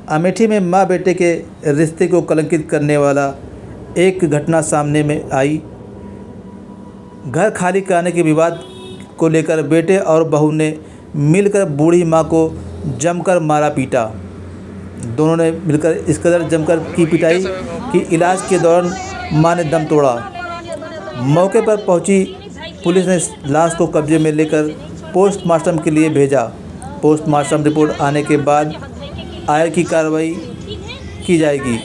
अमेठी में मां बेटे के रिश्ते को कलंकित करने वाला एक घटना सामने में आई। घर खाली कराने के विवाद को लेकर बेटे और बहू ने मिलकर बूढ़ी मां को जमकर मारा पीटा। दोनों ने मिलकर इस कदर जमकर की पिटाई कि इलाज के दौरान मां ने दम तोड़ा। मौके पर पहुंची पुलिस ने लाश को कब्जे में लेकर पोस्टमार्टम के लिए भेजा। पोस्टमार्टम रिपोर्ट आने के बाद आगे की कार्रवाई की जाएगी।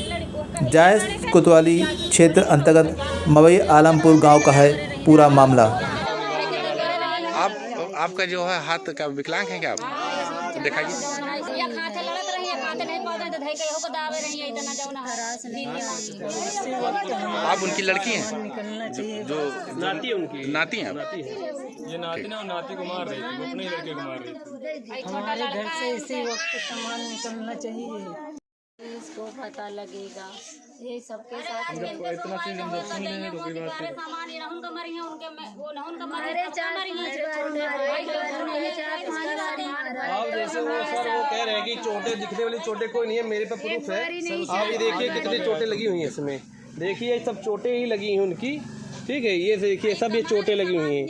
जायस कोतवाली क्षेत्र अंतर्गत मवई आलमपुर गांव का है पूरा मामला। आपका जो है हाथ का विकलांग है क्या आप? दिखाइए। आप उनकी लड़की हैं? जो नाती है उनकी। नाती हैं? ये नाती ना, नाती को मार रही थी, वो अपने लड़के को मार रही थी। हमारे घर से इसी वक्त सामान निकलना चाहिए, इसको पता लगेगा। ये सबके साथ इतना चीज हम लोग सुन लेंगे तो कोई बात आप जैसे वो सर वो कह रहे हैं कि चोटें दिखने वाली चोटें कोई नहीं है, मेरे पे प्रूफ है। आप ये देखिए कितनी चोटें लगी हुई हैं इसमें, देखिए सब चोटें ही लगी हैं उनकी, ठीक है। ये देखिए सब ये चोटें लगी हुई हैं,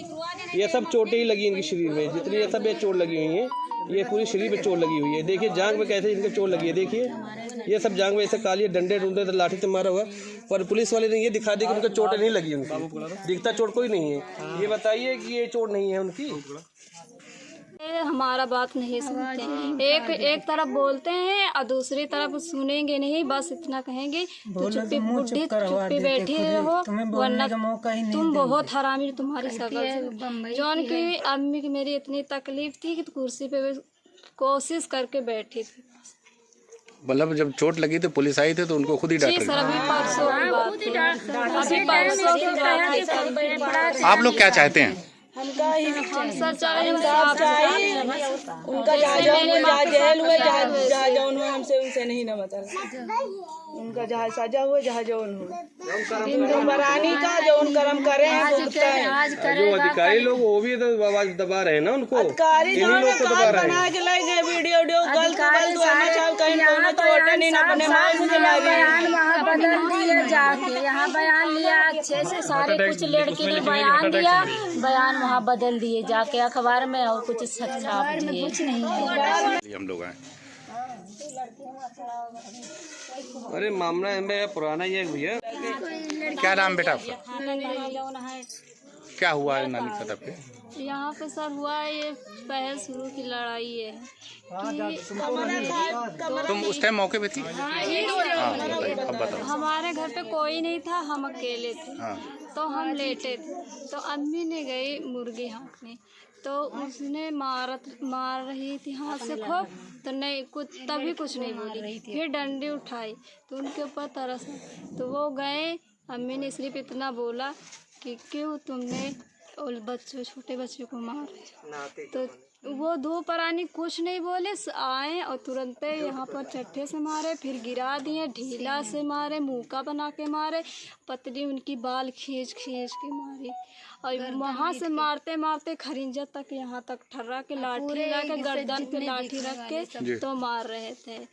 ये सब चोटें ही लगी इनके शरीर में, जितनी ये सब ये चोट लगी हुई हैं, ये पूरी शरीर पे चोट लगी हुई है। देखिए जांग पे कैसे इनके चोट लगी है, देखिए ये सब जांग में ऐसे काली डंडे टूंडे लाठी से मारा हुआ। पर पुलिस वाले ने ये दिखा दी कि उनका चोट नहीं लगी, उनकी दिखता चोट कोई नहीं है। ये बताइए कि ये चोट नहीं है उनकी। हमारा बात नहीं सुनते, एक तरफ बोलते हैं और दूसरी तरफ सुनेंगे नहीं, बस इतना कहेंगे तो चुप्पी बैठी रहो, वरना तुम बहुत हरामी, तुम्हारी शकल जौन की अम्मी की मेरी इतनी तकलीफ थी कि कुर्सी पे कोशिश करके बैठी थी। मतलब जब चोट लगी तो पुलिस आई थी तो उनको खुद ही डांट रही? सर अभी परसों की बात है। आप लोग क्या चाहते हैं? हम सर चाहे उनका जेल हुए जहाँ जौन हुए हमसे उनसे नहीं ना मतलब उनका जहाँ सजा हुए जहाँ जौन हुए हिंदू बरानी का जो उन कर्म करे हैं जो अधिकारी लोग वो भी तो आवाज दबा रहे हैं ना उनको, अधिकारी जो बना के लाए वीडियो गलत कहीं चोटे नहीं अपने वहाँ बदल दिया, जाके यहाँ बयान लिया अच्छे से, सारे कुछ लड़की ने बयान दिया, बयान वहाँ बदल दिए जाके अखबार में और कुछ छाप दिए, कुछ नहीं है। हम लोग आए। अरे मामला है पुराना ये भैया। क्या नाम बेटा आपका? क्या हुआ है नानी सदर पे? यहाँ पे सर हुआ है, ये पहल शुरू की लड़ाई है। तुम उस टाइम मौके पे थी? हाँ बताइए, अब बताओ। हमारे घर पे कोई नहीं था, हम अकेले थे। हाँ। तो हम लेटे थे, तो अम्मी ने गई मुर्गी हाँकने, तो उसने मार रही थी हाथ से खूब, तो नहीं कुछ तभी कुछ नहीं बोली, फिर डंडी उठाई तो उनके ऊपर तरस, तो वो गए। अम्मी ने सिर्फ इतना बोला कि क्यों तुमने बच्चों छोटे बच्चों को मारे, तो वो दो प्राणी कुछ नहीं बोले, आए और तुरंत यहाँ पर चट्टे से मारे, फिर गिरा दिए, ढीला से मारे, मुँह बना के मारे, पतली उनकी बाल खींच के मारी, और वहाँ से मारते मारते खरिंजा तक यहाँ तक ठर्रा के लाठी ला के गर्दन पे लाठी रख के तो मार रहे थे।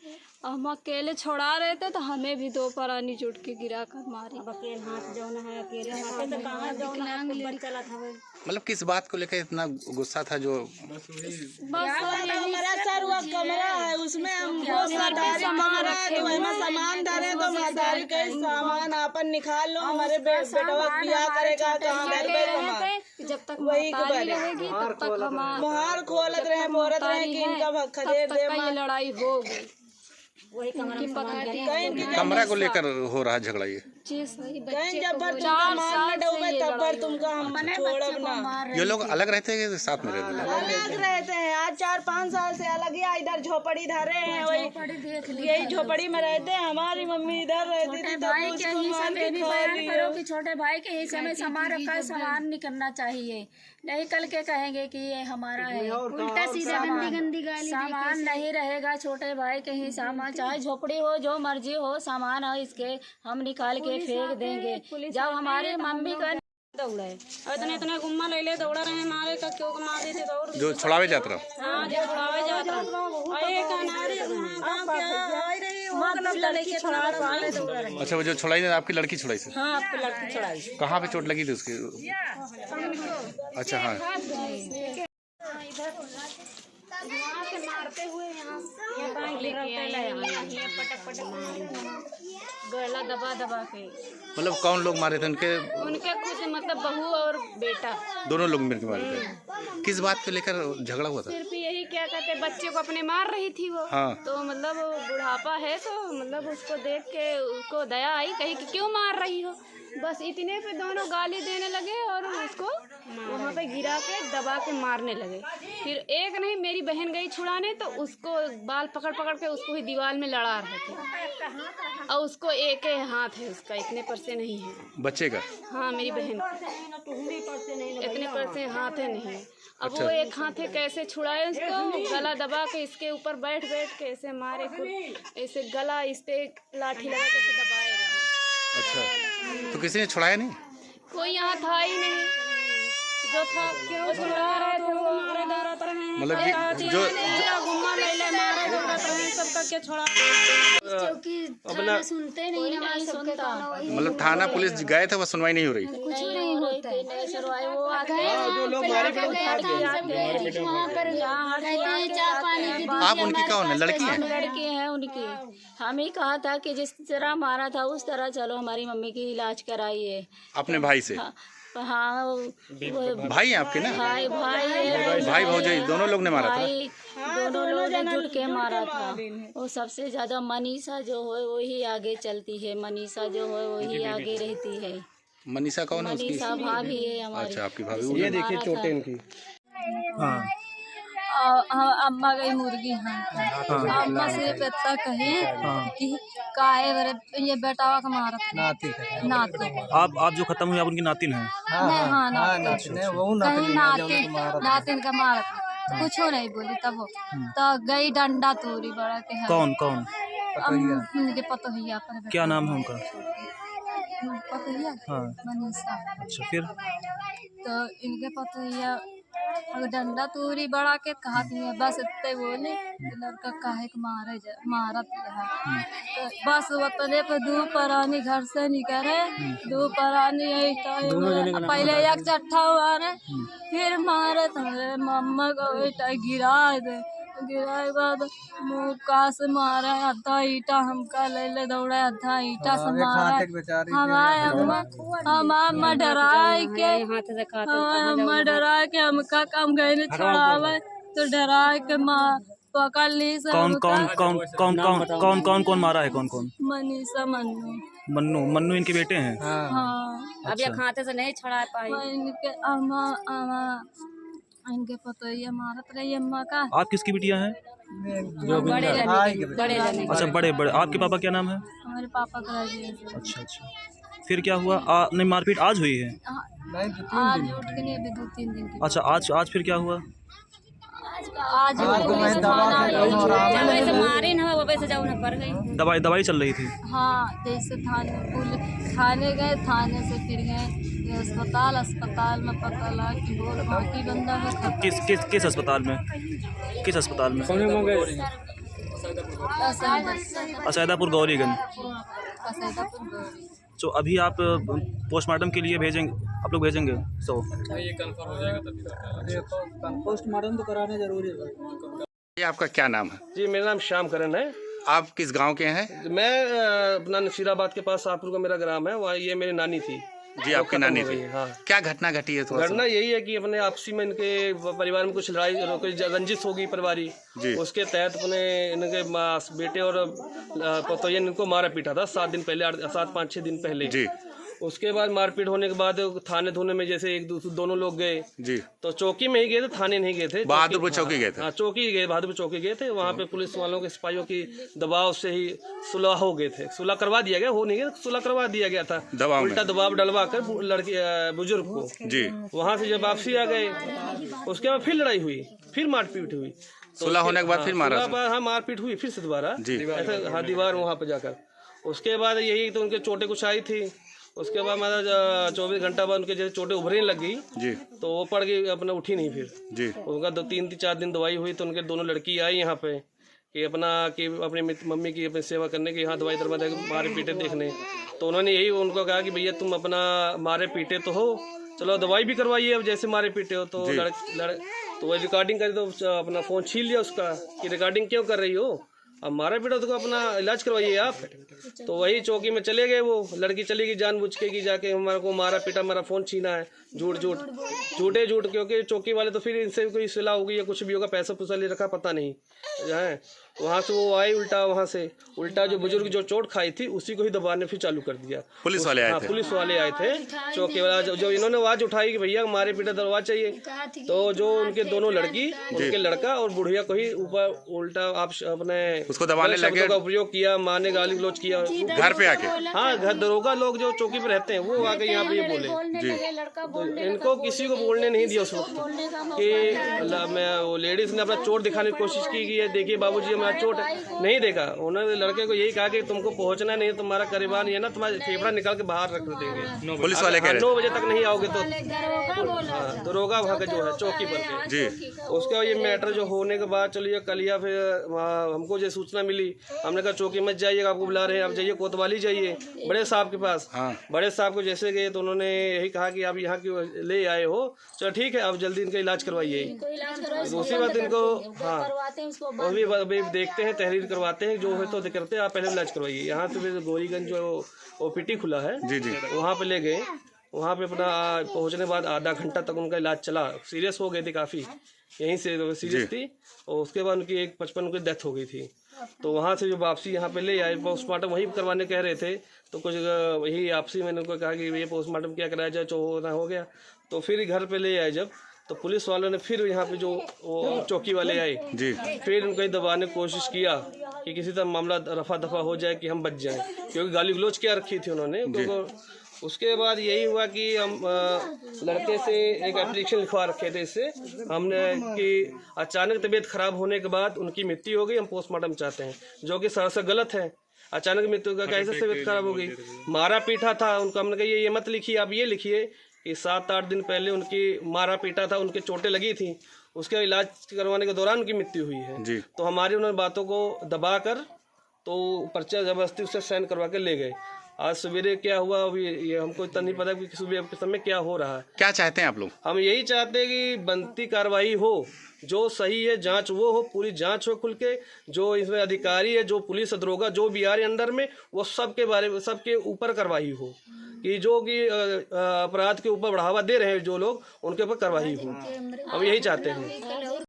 हम अकेले छोड़ा रहे थे तो हमें भी दो प्राणी जुट के गिरा कर मारी। मतलब किस बात को लेकर इतना गुस्सा था? जो हमारा सर हुआ कमरा है, उसमें हम सामान धरे तो महतारी के सामान आपन निकाल लो, हमारे बेटा बियाह करेगा कहाँ जब तक वही रहेगी तब तक हम मोहर खोलत रहे बोलत रहे कि इनका खदेड़ दे। ये लड़ाई हो गई, कमरा को लेकर हो रहा झगड़ा ये? ये लोग अलग रहते हैं साथ में रहते हैं? अलग रहते हैं, आज 4-5 साल से अलग ही। इधर झोपड़ी धरे हैं, वही यही झोपड़ी में रहते हैं। हमारी मम्मी इधर रहती थी, कि छोटे भाई के हिस्से में सामान रखा है, सामान नहीं करना चाहिए, नहीं कल के कहेंगे कि ये हमारा है, उल्टा सीधा गंदी गाली, सामान नहीं रहेगा छोटे भाई के ही सामान, चाहे झोपड़ी हो जो मर्जी हो, सामान हो इसके हम निकाल के फेंक देंगे। जब हमारे मम्मी का दौड़े और इतने गुम्मा ले ले दौड़ा रहे मारे का क्यों मार दी थी दौड़ जो छुड़ावे जाता रहा। हाँ जो छुड़ावे जाता लड़की छुड़ा पाए। अच्छा, वो जो छुड़ाई आपकी लड़की छुड़ाई से? हाँ, आपकी लड़की छुड़ाई। कहाँ पे चोट लगी थी उसकी? अच्छा, हाँ। मारते हुए यहाँ गला दबा दबा के। मतलब कौन लोग मारे थे उनके? उनके कुछ मतलब बहू और बेटा दोनों लोग मिलकर मारे थे। किस बात पे लेकर झगड़ा हुआ था? सिर्फ यही क्या कहते बच्चे को अपने मार रही थी वो। हाँ। तो मतलब वो बुढ़ापा है तो मतलब उसको देख के उसको दया आई, कही कि क्यों मार रही हो, बस इतने पे दोनों गाली देने लगे और उसको वहाँ पे गिरा के दबा के मारने लगे। फिर एक नहीं, मेरी बहन गई छुड़ाने तो उसको बाल पकड़ पकड़ के उसको ही दीवार में लड़ा रहे थे और उसको एक हाथ है उसका, इतने पर से नहीं है बच्चे का? हाँ, मेरी बहन इतने पर से हाथ है नहीं। अब अच्छा। वो एक हाथ है कैसे छुड़ाए उसको, गला दबा के इसके ऊपर बैठ बैठ के ऐसे मारे, ऐसे गला इस पे लाठी लगा के ऐसे दबाए रहे। अच्छा, तो किसी ने छुड़ाया नहीं? कोई यहाँ था ही नहीं, जो था क्यों छुड़ा रहे थे वो मारे दौड़त रहे। मतलब कि जो घुमा मेले मारे दौड़त रहे, सबका क्या छोड़ा। अपना सुनते नहीं, नहीं सुनता। मतलब थाना पुलिस गए थे, वो सुनवाई नहीं हो रही? कुछ नहीं होता है। वो आ गए जो लोग मारे पीटे वहाँ पर चाय पानी की आप उनकी कौन है? लड़की है? लड़के हैं उनकी। हम ही कहा था कि जिस तरह मारा था उस तरह चलो हमारी मम्मी की इलाज कराइए अपने भाई से? हाँ, भाई हैं आपके ना? भाई भाई भौजाई दोनों लोग ने मारा था? दोनों लोग ने जुट के मारा था। वो सबसे ज्यादा मनीषा जो है वही आगे चलती है, मनीषा जो है वही आगे रहती है। मनीषा कौन है उसकी? मनीषा भाभी है हमारी। अच्छा, आपकी भाभी। ये देखिए चोटें इनकी। हाँ अम्मा गई मुर्गी अम्मा सिर्फ इतना कही कि काहे बरे ये बेटावा का मारा नाती आप जो खत्म हुई आप उनकी नातिन हैं? नातिन का मारा कुछ नहीं बोली तब वो तो गई डंडा तोड़ी बड़ा के है। कौन उनके पतोहिया पर क्या नाम है उनका? पतोहिया हाँ। मनीषा। अच्छा, फिर? तो इनके पतोहिया डंडा तोड़ी बड़ा के कहा बस इतने बोले लड़का काहे के मारत है। तो बस उतने पे दो परानी घर से निकले, दो परानी पहले एक चट्ठा हुआ रे, फिर मारे थे मम्मा को गिराए बाद मुक्का से मारा, आधा ईटा हमका ले दौड़ा, आधा ईटा से मारा हमारे अम्मा डराए के हमका कम गए छुड़ावे तो डराए के मार पकड़ ली। कौन मारा है? कौन? मनीषा मन्नू इनके बेटे हैं? हाँ। अब एक हाथे से नहीं छुड़ा पाई। इनके इनके पतोहिया मारत रही अम्मा का। आप किसकी बिटिया हैं? बड़े अच्छा, बड़े आपके पापा क्या नाम है? हमारे पापा का। अच्छा, फिर क्या हुआ? नहीं, मारपीट आज हुई है? आज उठ के नहीं, अभी 2-3 दिन की। अच्छा, आज फिर क्या हुआ? आज वैसे मारे ना वो वैसे जाओ ना पड़ गई। दवाई चल रही थी? हाँ, जैसे थाने गए, थाने से फिर गए अस्पताल में पता लगा कि बोल बाकी बंदा है। किस अस्पताल में? असैदापुर गौरीगंज। तो अभी आप पोस्टमार्टम के लिए आप लोग भेजेंगे? तो ये कंफर्म हो जाएगा तभी पोस्टमार्टम तो कराना जरूरी है। ये आपका क्या नाम है? जी, मेरा नाम श्याम करण है। आप किस गांव के हैं? मैं अपना नसीराबाद के पास शाहपुर का मेरा ग्राम है, वहाँ ये मेरी नानी थी। जी, आपकी नानी थी? हाँ। क्या घटना घटी है? घटना यही है कि अपने आपसी में इनके परिवार में कुछ लड़ाई, कुछ रंजिश होगी परिवारी जी। उसके तहत अपने इनके बेटे और पतोहिया इनको मारा पीटा था 5-6 दिन पहले जी। उसके बाद मारपीट होने के बाद थाने धोने में जैसे दोनों लोग गए जी, तो चौकी में ही गए थे, थाने नहीं गए थे। बहादुरपुर चौकी गए थे? हाँ, बहादुरपुर चौकी गए थे। वहाँ पे पुलिस वालों के सिपाहियों की दबाव से ही सुलह हो गए थे। सुलह करवा दिया गया, हो नहीं गया, सुलह करवा दिया गया था, उल्टा दबाव डलवा कर लड़की बुजुर्ग को जी। वहाँ से जब वापसी आ गए, उसके बाद फिर लड़ाई हुई, फिर मारपीट हुई। सुलह होने के बाद फिर मारा? हाँ, मारपीट हुई फिर से दोबारा ऐसा। हाँ, दीवार वहाँ पे जाकर। उसके बाद यही तो उनके चोटें कुछ आई थी। उसके बाद मतलब 24 घंटा बाद उनके जैसे चोटें उभरने लग गई जी, तो वो पड़ गई, अपना उठी नहीं फिर जी। उनका 3-4 दिन दवाई हुई तो उनके दोनों लड़की आई यहाँ पे, कि अपनी मम्मी की अपनी सेवा करने की, यहाँ दवाई दरवाजा मारे पीटे देखने। तो उन्होंने यही उनको कहा कि भैया तुम अपना मारे पीटे तो हो, चलो दवाई भी करवाइए, अब जैसे मारे पीटे हो। तो तो वही रिकॉर्डिंग करी तो अपना फ़ोन छीन लिया उसका कि रिकॉर्डिंग क्यों कर रही हो, अब मारा पीटा तो अपना इलाज करवाइए आप। तो वही चौकी में चले गए, वो लड़की चली गई जानबूझ के कि जाके हमारे को मारा पीटा, हमारा फ़ोन छीना है। झूठ, क्योंकि चौकी वाले तो फिर इनसे कोई सिला होगी या कुछ भी होगा, पैसा पुसा ले रखा पता नहीं है। वहाँ से वो आए उल्टा जो बुजुर्ग जो चोट खाई थी उसी को ही दबाने फिर चालू कर दिया। पुलिस वाले आए थे? पुलिस वाले आए थे, चौकी वाला जो इन्होंने आवाज़ उठाई कि भैया मारे पीटा दरवाजा चाहिए, तो जो उनके दोनों लड़की, उनके लड़का और बुढ़िया को ही ऊपर उल्टा आप अपने उसको दबाने लगे का उपयोग किया, मारने गाली गलौज किया घर पे आके। हाँ, घर दरोगा लोग जो चौकी पे रहते हैं वो आके यहाँ पे ये बोले। इनको किसी को बोलने नहीं दिया उस वक्त कि वो लेडीज ने अपना चोट दिखाने की कोशिश की कि ये देखिए बाबूजी हमारा चोट नहीं देखा। उन्होंने लड़के को यही कहा कि तुमको पहुंचना नहीं, तुम्हारा करीबान ये ना तुम्हारा फेफड़ा निकाल के बाहर रख देंगे। पुलिस वाले कह रहे 9 बजे तक नहीं आओगे तो दरोगा वहाँ का जो है चौकी पर के। जी। उसके बाद ये मैटर जो होने के बाद चलिए कलिया फिर हमको जो सूचना मिली, हमने कहा चौकी मत जाइए, आपको बुला रहे हैं, आप जाइए कोतवाली जाइए बड़े साहब के पास। बड़े साहब को जैसे गए तो उन्होंने यही कहा कि आप यहाँ क्यों ले आए हो, चलो ठीक है आप जल्दी इनका इलाज करवाइए। दूसरी बात इनको अभी देखते हैं, तहरीर करवाते हैं, जो है तो करते हैं, आप पहले इलाज करवाइए। यहाँ से फिर गोरीगंज जो OPT खुला है, जी, वहाँ पे ले गए। वहाँ पे अपना पहुँचने बाद आधा घंटा तक उनका इलाज चला। सीरियस हो गए थे काफ़ी, यहीं से सीरियस थी, और उसके बाद उनकी 55 की डेथ हो गई थी। तो वहाँ से जो वापसी यहाँ पे ले आए, पोस्टमार्टम वहीं करवाने कह रहे थे, तो कुछ वही आपसी मैंने उनको कहा कि ये पोस्टमार्टम क्या कराया जाए, हो गया। तो फिर घर पे ले आए जब, तो पुलिस वालों ने फिर यहाँ पे जो वो चौकी वाले आए जी, फिर उनको दबाने की कोशिश किया कि किसी तरह मामला रफा दफा हो जाए कि हम बच जाएं, क्योंकि गाली गलौज क्या रखी थी उन्होंने। उसके बाद यही हुआ कि हम लड़के से एक एप्लीकेशन लिखवा रखे थे इससे हमने कि अचानक तबीयत खराब होने के बाद उनकी मृत्यु हो गई, हम पोस्टमार्टम चाहते हैं, जो कि सरासर गलत है। अचानक मृत्यु का कैसे तबीयत खराब हो गई, मारा पीटा था उनको। हमने कहा ये मत लिखिए, आप ये लिखिए कि 7-8 दिन पहले उनकी मारा पीटा था, उनके चोटें लगी थी, उसके इलाज करवाने के दौरान उनकी मृत्यु हुई है जी। तो हमारी उन्होंने बातों को दबा कर तो पर्चा जबरदस्ती उससे साइन करवा के ले गए। आज सवेरे क्या हुआ अभी ये हमको इतना नहीं पता कि सुबह के समय क्या हो रहा है। क्या चाहते हैं आप लोग? हम यही चाहते हैं कि बनती कार्रवाई हो, जो सही है जांच वो हो, पूरी जांच हो खुल के, जो इसमें अधिकारी है, जो पुलिस दरोगा जो भी आ रहे अंडर में, वो सबके बारे में सबके ऊपर कार्रवाई हो, कि जो कि अपराध के ऊपर बढ़ावा दे रहे हैं जो लोग, उनके ऊपर कार्रवाई हो। हम यही चाहते हैं।